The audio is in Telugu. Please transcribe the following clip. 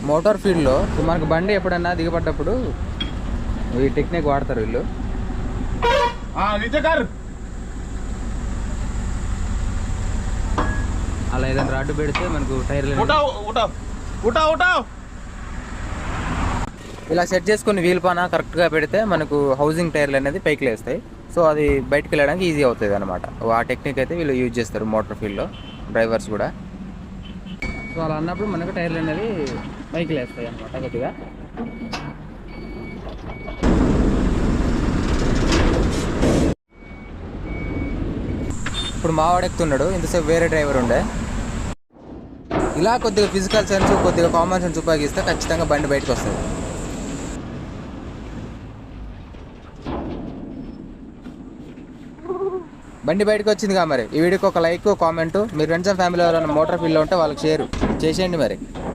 మోటార్ ఫీల్డ్లో మనకు బండి ఎప్పుడన్నా దిగబడ్డప్పుడు ఈ టెక్నిక్ వాడతారు వీళ్ళు. అలా ఏదైనా రాడ్డు పెడితే మనకు టైర్లు ఇలా సెట్ చేసుకుని వీల్ పాన కరెక్ట్గా పెడితే మనకు హౌసింగ్ టైర్లు అనేది పైకి లేస్తాయి. సో అది బయటకు వెళ్ళడానికి ఈజీ అవుతుంది అనమాట. ఆ టెక్నిక్ అయితే వీళ్ళు యూజ్ చేస్తారు మోటార్ ఫీల్డ్లో, డ్రైవర్స్ కూడా. సో అలా అన్నప్పుడు మనకు టైర్లు అనేవి పైకి లేస్తాయి అనమాట కొద్దిగా. ఇప్పుడు మావాడు ఎక్కుతున్నాడు, ఇంతసేపు వేరే డ్రైవర్ ఉండే. ఇలా కొద్దిగా ఫిజికల్ సెన్స్, కొద్దిగా కామన్ సెన్స్ ఉపయోగిస్తే ఖచ్చితంగా బండి బయటకు వస్తుంది. బండి బయటకు వచ్చిందిగా మరి. ఈ వీడియోకి ఒక like, comment, me friends and family ఎవరైనా మోటార్ ఫీల్డ్లో ఉంటే వాళ్ళకి షేర్ చేసేయండి మరి.